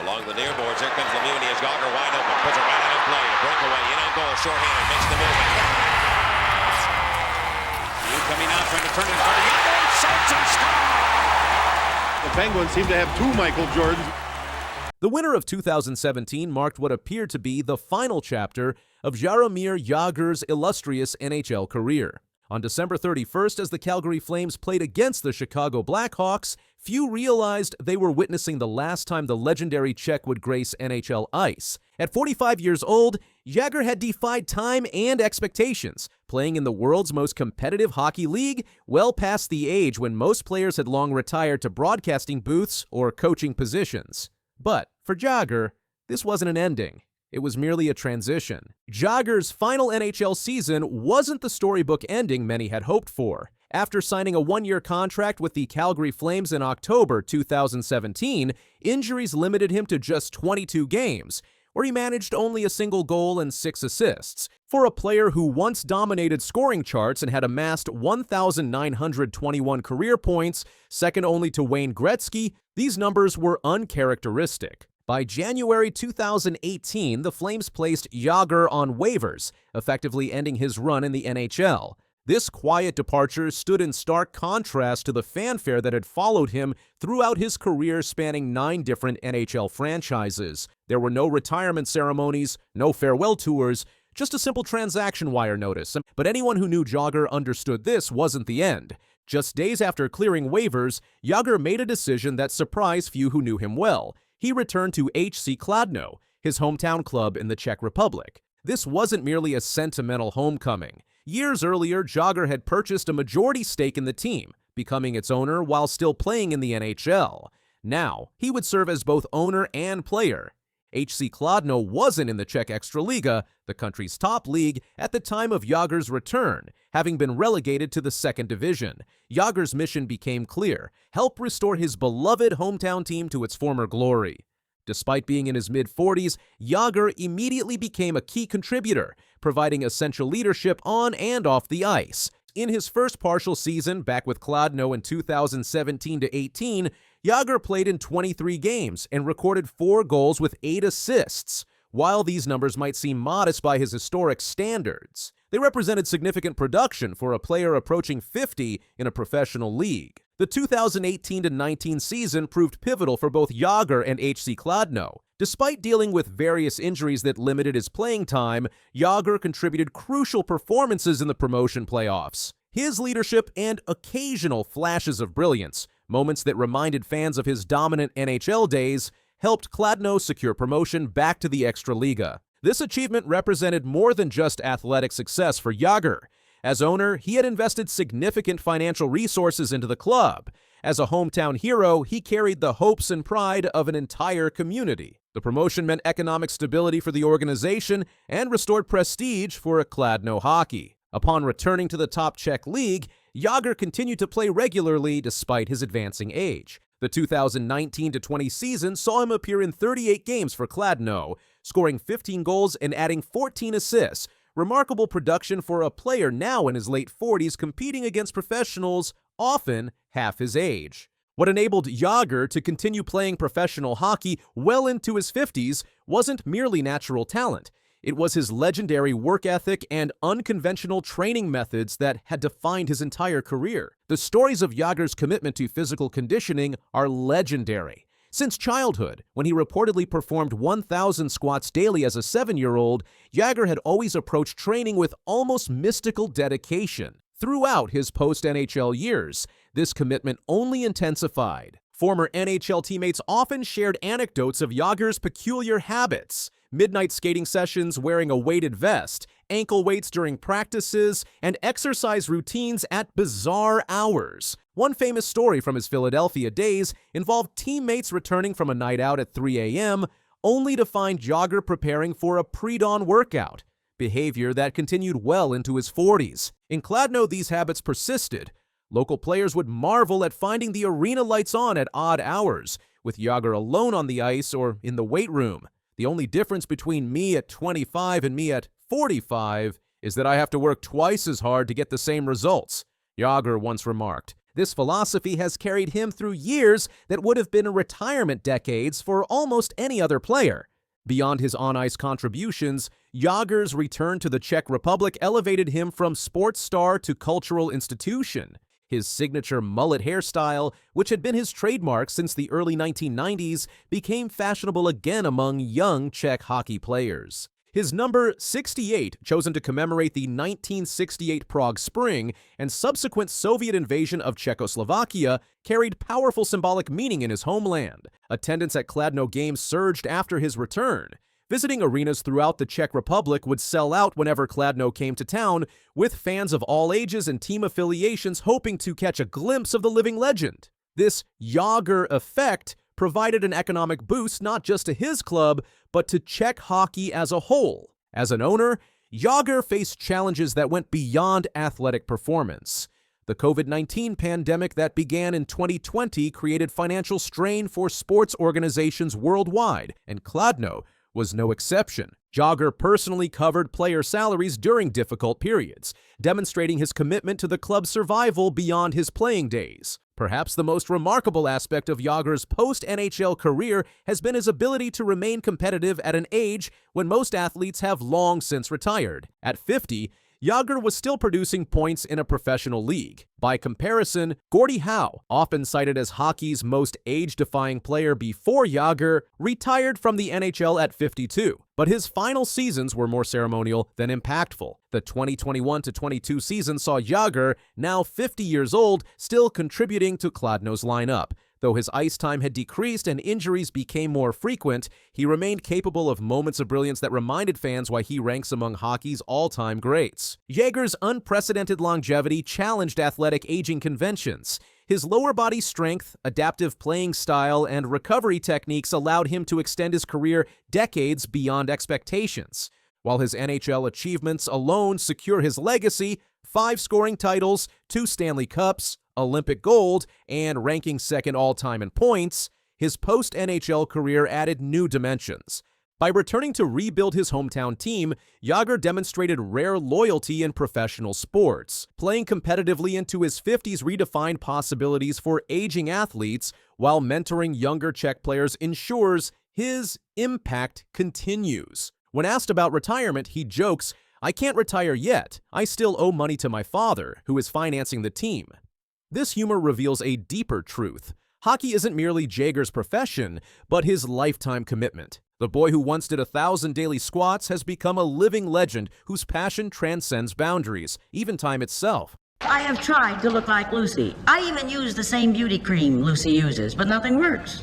Along the near boards, here comes Lemieux, and he has Jagr wide open. Puts it right out of play. A breakaway, in on goal, shorthanded, makes the move. You coming out, trying to turn it in front of Jagr, shoots and scores! The Penguins seem to have two Michael Jordans. The winter of 2017 marked what appeared to be the final chapter of Jaromír Jágr's illustrious NHL career. On December 31st, as the Calgary Flames played against the Chicago Blackhawks, few realized they were witnessing the last time the legendary Czech would grace NHL ice. At 45 years old, Jagr had defied time and expectations, playing in the world's most competitive hockey league well past the age when most players had long retired to broadcasting booths or coaching positions. But for Jagr, this wasn't an ending. It was merely a transition. Jagr's final NHL season wasn't the storybook ending many had hoped for. After signing a one-year contract with the Calgary Flames in October 2017, injuries limited him to just 22 games, where he managed only a single goal and 6 assists. For a player who once dominated scoring charts and had amassed 1,921 career points, second only to Wayne Gretzky, these numbers were uncharacteristic. By January 2018, the Flames placed Jagr on waivers, effectively ending his run in the NHL. This quiet departure stood in stark contrast to the fanfare that had followed him throughout his career spanning 9 different NHL franchises. There were no retirement ceremonies, no farewell tours, just a simple transaction wire notice. But anyone who knew Jagr understood this wasn't the end. Just days after clearing waivers, Jagr made a decision that surprised few who knew him well. He returned to HC Kladno, his hometown club in the Czech Republic. This wasn't merely a sentimental homecoming. Years earlier, Jagr had purchased a majority stake in the team, becoming its owner while still playing in the NHL. Now, he would serve as both owner and player. HC Kladno wasn't in the Czech Extraliga, the country's top league, at the time of Jagr's return, having been relegated to the second division. Jagr's mission became clear: help restore his beloved hometown team to its former glory. Despite being in his mid-40s, Jagr immediately became a key contributor, providing essential leadership on and off the ice. In his first partial season back with Kladno in 2017-18, Jagr played in 23 games and recorded 4 goals with 8 assists. While these numbers might seem modest by his historic standards, they represented significant production for a player approaching 50 in a professional league. The 2018-19 season proved pivotal for both Jagr and HC Kladno. Despite dealing with various injuries that limited his playing time, Jagr contributed crucial performances in the promotion playoffs. His leadership and occasional flashes of brilliance, moments that reminded fans of his dominant NHL days, helped Kladno secure promotion back to the Extraliga. This achievement represented more than just athletic success for Jagr. As owner, he had invested significant financial resources into the club. As a hometown hero, he carried the hopes and pride of an entire community. The promotion meant economic stability for the organization and restored prestige for Kladno hockey. Upon returning to the top Czech league, Jagr continued to play regularly despite his advancing age. The 2019-20 season saw him appear in 38 games for Kladno, scoring 15 goals and adding 14 assists. Remarkable production for a player now in his late 40s competing against professionals often half his age. What enabled Jagr to continue playing professional hockey well into his 50s wasn't merely natural talent. It was his legendary work ethic and unconventional training methods that had defined his entire career. The stories of Jagr's commitment to physical conditioning are legendary. Since childhood, when he reportedly performed 1,000 squats daily as a 7-year-old, Jagr had always approached training with almost mystical dedication. Throughout his post-NHL years, this commitment only intensified. Former NHL teammates often shared anecdotes of Jagr's peculiar habits: midnight skating sessions wearing a weighted vest, ankle weights during practices, and exercise routines at bizarre hours. One famous story from his Philadelphia days involved teammates returning from a night out at 3 a.m., only to find Jagr preparing for a pre-dawn workout, behavior that continued well into his 40s. In Kladno, these habits persisted. Local players would marvel at finding the arena lights on at odd hours, with Jagr alone on the ice or in the weight room. The only difference between me at 25 and me at 45 is that I have to work twice as hard to get the same results, Jagr once remarked. This philosophy has carried him through years that would have been retirement decades for almost any other player. Beyond his on-ice contributions, Jágr's return to the Czech Republic elevated him from sports star to cultural institution. His signature mullet hairstyle, which had been his trademark since the early 1990s, became fashionable again among young Czech hockey players. His number 68, chosen to commemorate the 1968 Prague Spring and subsequent Soviet invasion of Czechoslovakia, carried powerful symbolic meaning in his homeland. Attendance at Kladno games surged after his return. Visiting arenas throughout the Czech Republic would sell out whenever Kladno came to town, with fans of all ages and team affiliations hoping to catch a glimpse of the living legend. This Jágr effect provided an economic boost not just to his club, but to Czech hockey as a whole. As an owner, Jágr faced challenges that went beyond athletic performance. The COVID-19 pandemic that began in 2020 created financial strain for sports organizations worldwide, and Kladno was no exception. Jagr personally covered player salaries during difficult periods, demonstrating his commitment to the club's survival beyond his playing days. Perhaps the most remarkable aspect of Jágr's post-NHL career has been his ability to remain competitive at an age when most athletes have long since retired. At 50, Jágr was still producing points in a professional league. By comparison, Gordie Howe, often cited as hockey's most age-defying player before Jágr, retired from the NHL at 52. But his final seasons were more ceremonial than impactful. The 2021-22 season saw Jágr, now 50 years old, still contributing to Kladno's lineup. Though his ice time had decreased and injuries became more frequent, he remained capable of moments of brilliance that reminded fans why he ranks among hockey's all-time greats. Jágr's unprecedented longevity challenged athletic aging conventions. His lower body strength, adaptive playing style, and recovery techniques allowed him to extend his career decades beyond expectations. While his NHL achievements alone secure his legacy, 5 scoring titles, 2 Stanley Cups, Olympic gold, and ranking second all-time in points, his post-NHL career added new dimensions. By returning to rebuild his hometown team, Jágr demonstrated rare loyalty in professional sports. Playing competitively into his 50s redefined possibilities for aging athletes, while mentoring younger Czech players ensures his impact continues. When asked about retirement, he jokes, "I can't retire yet. I still owe money to my father, who is financing the team." This humor reveals a deeper truth. Hockey isn't merely Jágr's profession, but his lifetime commitment. The boy who once did 1,000 daily squats has become a living legend whose passion transcends boundaries, even time itself. I have tried to look like Lucy. I even use the same beauty cream Lucy uses, but nothing works.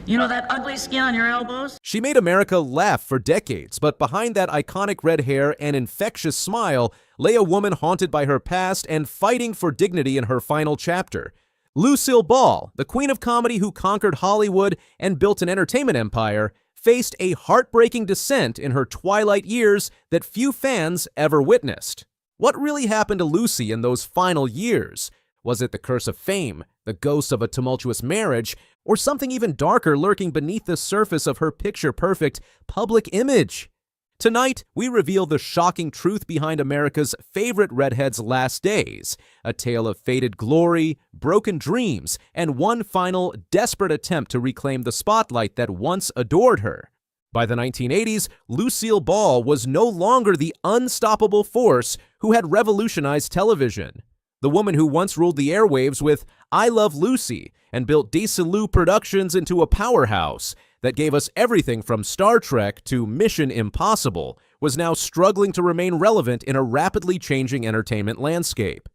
You know that ugly skin on your elbows? She made America laugh for decades, but behind that iconic red hair and infectious smile lay a woman haunted by her past and fighting for dignity in her final chapter. Lucille Ball, the queen of comedy who conquered Hollywood and built an entertainment empire, faced a heartbreaking descent in her twilight years that few fans ever witnessed. What really happened to Lucy in those final years? Was it the curse of fame, the ghost of a tumultuous marriage, or something even darker lurking beneath the surface of her picture-perfect public image? Tonight, we reveal the shocking truth behind America's favorite redhead's last days, a tale of faded glory, broken dreams, and one final, desperate attempt to reclaim the spotlight that once adored her. By the 1980s, Lucille Ball was no longer the unstoppable force who had revolutionized television. The woman who once ruled the airwaves with I Love Lucy and built Desilu Productions into a powerhouse that gave us everything from Star Trek to Mission Impossible was now struggling to remain relevant in a rapidly changing entertainment landscape.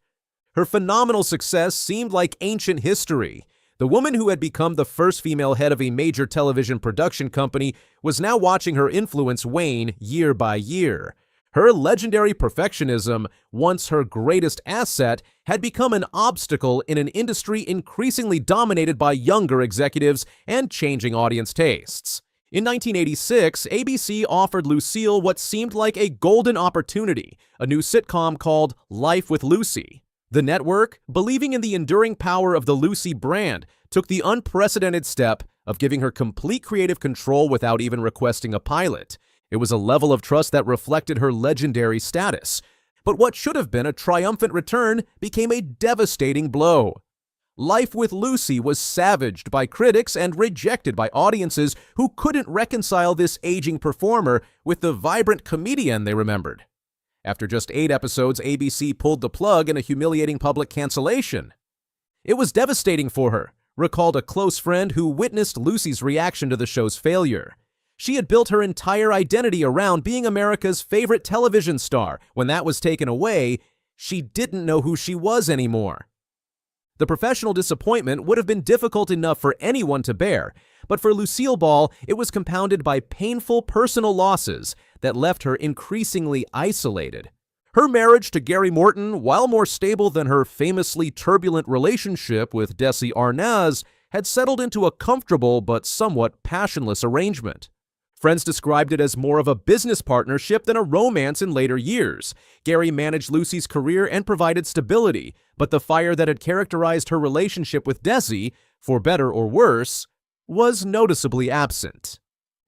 Her phenomenal success seemed like ancient history. The woman who had become the first female head of a major television production company was now watching her influence wane year by year. Her legendary perfectionism, once her greatest asset, had become an obstacle in an industry increasingly dominated by younger executives and changing audience tastes. In 1986, ABC offered Lucille what seemed like a golden opportunity, a new sitcom called Life with Lucy. The network, believing in the enduring power of the Lucy brand, took the unprecedented step of giving her complete creative control without even requesting a pilot. It was a level of trust that reflected her legendary status. But what should have been a triumphant return became a devastating blow. Life with Lucy was savaged by critics and rejected by audiences who couldn't reconcile this aging performer with the vibrant comedian they remembered. After just 8 episodes, ABC pulled the plug in a humiliating public cancellation. It was devastating for her, recalled a close friend who witnessed Lucy's reaction to the show's failure. She had built her entire identity around being America's favorite television star. When that was taken away, she didn't know who she was anymore. The professional disappointment would have been difficult enough for anyone to bear, but for Lucille Ball, it was compounded by painful personal losses that left her increasingly isolated. Her marriage to Gary Morton, while more stable than her famously turbulent relationship with Desi Arnaz, had settled into a comfortable but somewhat passionless arrangement. Friends described it as more of a business partnership than a romance in later years. Gary managed Lucy's career and provided stability, but the fire that had characterized her relationship with Desi, for better or worse, was noticeably absent.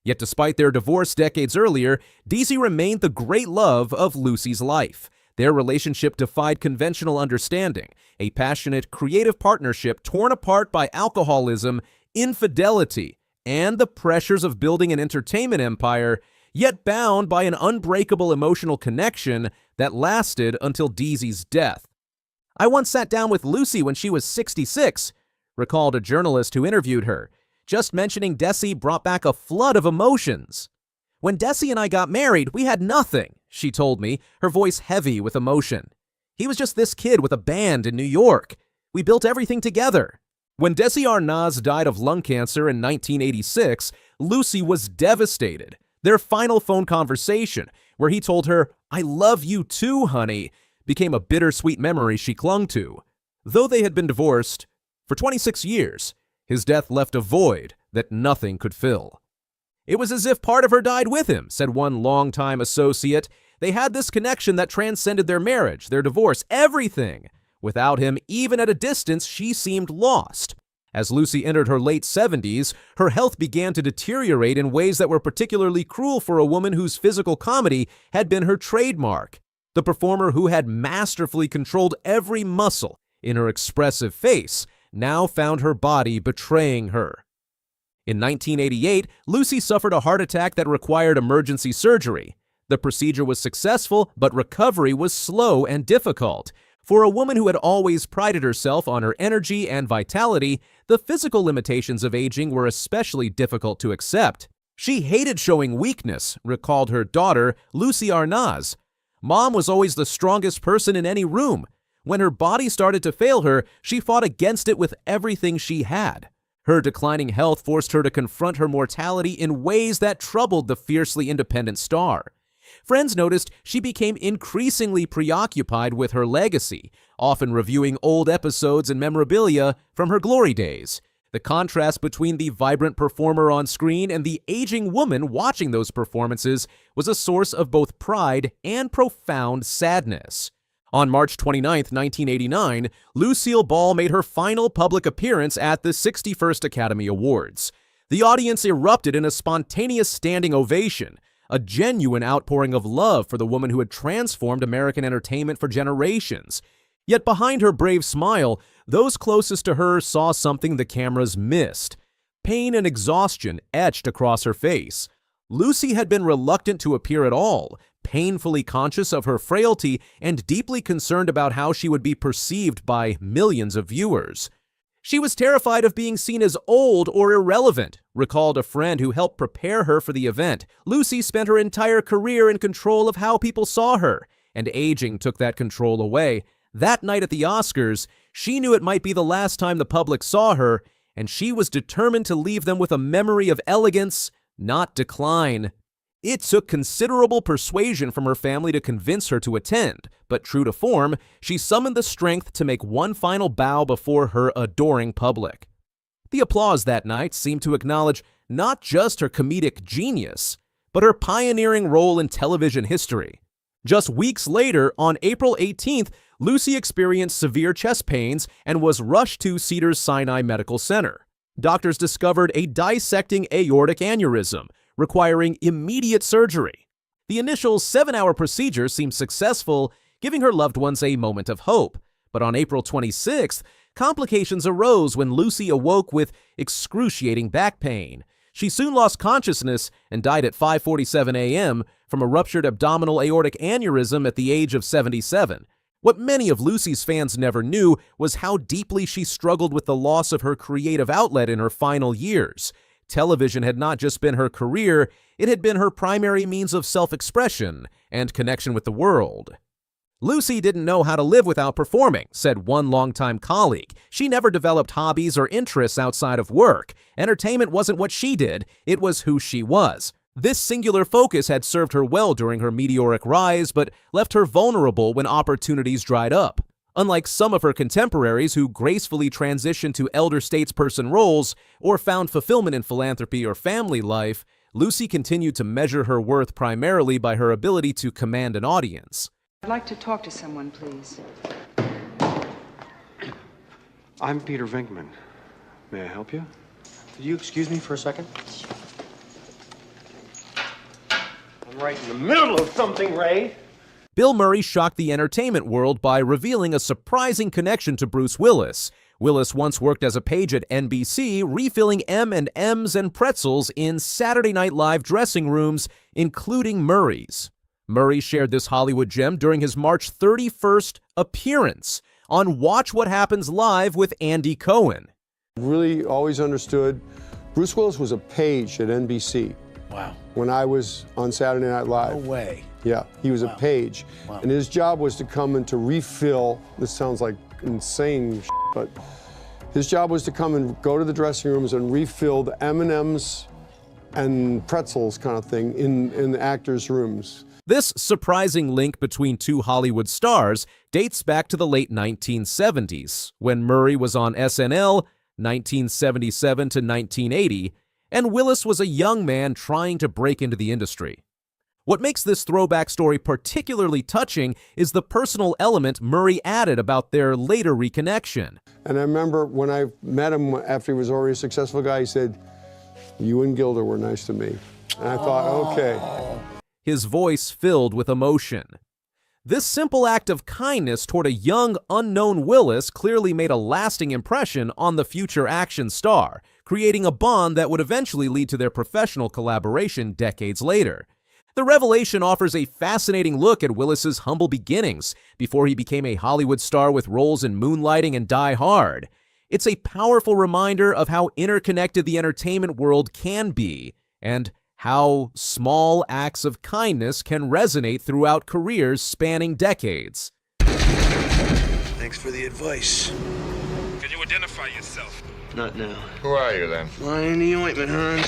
Yet despite their divorce decades earlier, Desi remained the great love of Lucy's life. Their relationship defied conventional understanding, a passionate, creative partnership torn apart by alcoholism, infidelity, and the pressures of building an entertainment empire, yet bound by an unbreakable emotional connection that lasted until Desi's death. "I once sat down with Lucy when she was 66, recalled a journalist who interviewed her. "Just mentioning Desi brought back a flood of emotions. When Desi and I got married, we had nothing," she told me, her voice heavy with emotion. "He was just this kid with a band in New York. We built everything together." When Desi Arnaz died of lung cancer in 1986, Lucy was devastated. Their final phone conversation, where he told her, "I love you too, honey," became a bittersweet memory she clung to. Though they had been divorced for 26 years, his death left a void that nothing could fill. "It was as if part of her died with him," said one longtime associate. "They had this connection that transcended their marriage, their divorce, everything. Without him, even at a distance, she seemed lost." As Lucy entered her late 70s, her health began to deteriorate in ways that were particularly cruel for a woman whose physical comedy had been her trademark. The performer who had masterfully controlled every muscle in her expressive face now found her body betraying her. In 1988, Lucy suffered a heart attack that required emergency surgery. The procedure was successful, but recovery was slow and difficult. For a woman who had always prided herself on her energy and vitality, the physical limitations of aging were especially difficult to accept. She hated showing weakness, recalled her daughter, Lucy Arnaz. "Mom was always the strongest person in any room. When her body started to fail her, she fought against it with everything she had." Her declining health forced her to confront her mortality in ways that troubled the fiercely independent star. Friends noticed she became increasingly preoccupied with her legacy, often reviewing old episodes and memorabilia from her glory days. The contrast between the vibrant performer on screen and the aging woman watching those performances was a source of both pride and profound sadness. On March 29, 1989, Lucille Ball made her final public appearance at the 61st Academy Awards. The audience erupted in a spontaneous standing ovation, a genuine outpouring of love for the woman who had transformed American entertainment for generations. Yet behind her brave smile, those closest to her saw something the cameras missed. Pain and exhaustion etched across her face. Lucy had been reluctant to appear at all, painfully conscious of her frailty and deeply concerned about how she would be perceived by millions of viewers. She was terrified of being seen as old or irrelevant, recalled a friend who helped prepare her for the event. Lucy spent her entire career in control of how people saw her, and aging took that control away. That night at the Oscars, she knew it might be the last time the public saw her, and she was determined to leave them with a memory of elegance, not decline. It took considerable persuasion from her family to convince her to attend, but true to form, she summoned the strength to make one final bow before her adoring public. The applause that night seemed to acknowledge not just her comedic genius, but her pioneering role in television history. Just weeks later, on April 18th, Lucy experienced severe chest pains and was rushed to Cedars-Sinai Medical Center. Doctors discovered a dissecting aortic aneurysm, requiring immediate surgery. The initial 7-hour procedure seemed successful, giving her loved ones a moment of hope. But on April 26th, complications arose when Lucy awoke with excruciating back pain. She soon lost consciousness and died at 5:47 a.m. from a ruptured abdominal aortic aneurysm at the age of 77. What many of Lucy's fans never knew was how deeply she struggled with the loss of her creative outlet in her final years. Television had not just been her career, it had been her primary means of self-expression and connection with the world. Lucy didn't know how to live without performing, said one longtime colleague. She never developed hobbies or interests outside of work. Entertainment wasn't what she did, it was who she was. This singular focus had served her well during her meteoric rise, but left her vulnerable when opportunities dried up. Unlike some of her contemporaries who gracefully transitioned to elder statesperson roles or found fulfillment in philanthropy or family life, Lucy continued to measure her worth primarily by her ability to command an audience. I'd like to talk to someone, please. I'm Peter Venkman. May I help you? Could you excuse me for a second? I'm right in the middle of something, Ray. Bill Murray shocked the entertainment world by revealing a surprising connection to Bruce Willis. Willis once worked as a page at NBC, refilling M&Ms and pretzels in Saturday Night Live dressing rooms, including Murray's. Murray shared this Hollywood gem during his March 31st appearance on Watch What Happens Live with Andy Cohen. Really always understood Bruce Willis was a page at NBC. Wow. When I was on Saturday Night Live. No way. Yeah, he was a page. Wow. And his job was to come and to refill, this sounds like insane, but his job was to come and go to the dressing rooms and refill the M&Ms and pretzels kind of thing in the actors' rooms. This surprising link between two Hollywood stars dates back to the late 1970s, when Murray was on SNL, 1977 to 1980, and Willis was a young man trying to break into the industry. What makes this throwback story particularly touching is the personal element Murray added about their later reconnection. And I remember when I met him after he was already a successful guy, he said, "You and Gilda were nice to me." And I thought, okay. His voice filled with emotion. This simple act of kindness toward a young, unknown Willis clearly made a lasting impression on the future action star, creating a bond that would eventually lead to their professional collaboration decades later. The revelation offers a fascinating look at Willis's humble beginnings before he became a Hollywood star with roles in Moonlighting and Die Hard. It's a powerful reminder of how interconnected the entertainment world can be, and how small acts of kindness can resonate throughout careers spanning decades. Thanks for the advice. Can you identify yourself? Not now. Who are you then? Line in the ointment, Hans.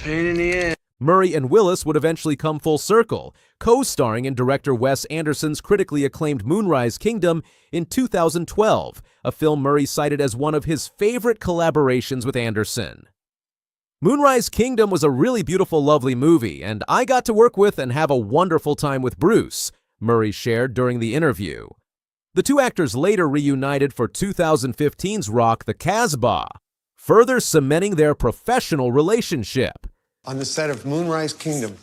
Pain in the ass. Murray and Willis would eventually come full circle, co-starring in director Wes Anderson's critically acclaimed Moonrise Kingdom in 2012, a film Murray cited as one of his favorite collaborations with Anderson. Moonrise Kingdom was a really beautiful, lovely movie, and I got to work with and have a wonderful time with Bruce, Murray shared during the interview. The two actors later reunited for 2015's Rock the Casbah, further cementing their professional relationship. On the set of Moonrise Kingdom,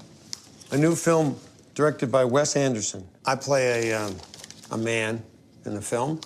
a new film directed by Wes Anderson. I play a man in the film.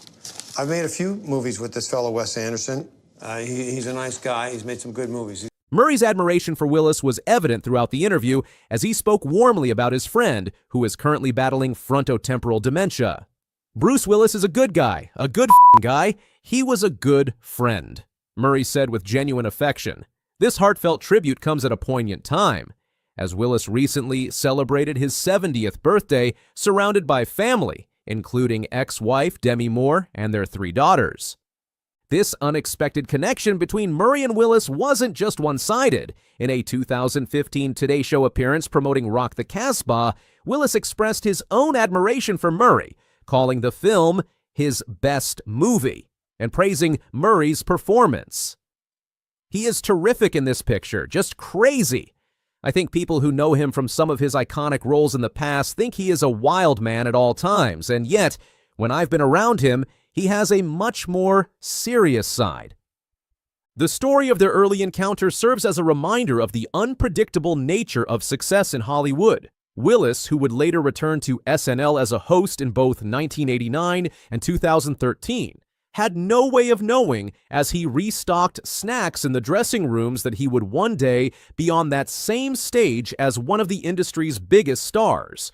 I've made a few movies with this fellow, Wes Anderson. He's a nice guy. He's made some good movies. Murray's admiration for Willis was evident throughout the interview as he spoke warmly about his friend, who is currently battling frontotemporal dementia. Bruce Willis is a good guy, a good guy. He was a good friend, Murray said with genuine affection. This heartfelt tribute comes at a poignant time, as Willis recently celebrated his 70th birthday surrounded by family, including ex-wife Demi Moore and their 3 daughters. This unexpected connection between Murray and Willis wasn't just one-sided. In a 2015 Today Show appearance promoting Rock the Casbah, Willis expressed his own admiration for Murray, calling the film his best movie, and praising Murray's performance. He is terrific in this picture, just crazy. I think people who know him from some of his iconic roles in the past think he is a wild man at all times, and yet, when I've been around him, he has a much more serious side. The story of their early encounter serves as a reminder of the unpredictable nature of success in Hollywood. Willis, who would later return to SNL as a host in both 1989 and 2013, had no way of knowing as he restocked snacks in the dressing rooms that he would one day be on that same stage as one of the industry's biggest stars.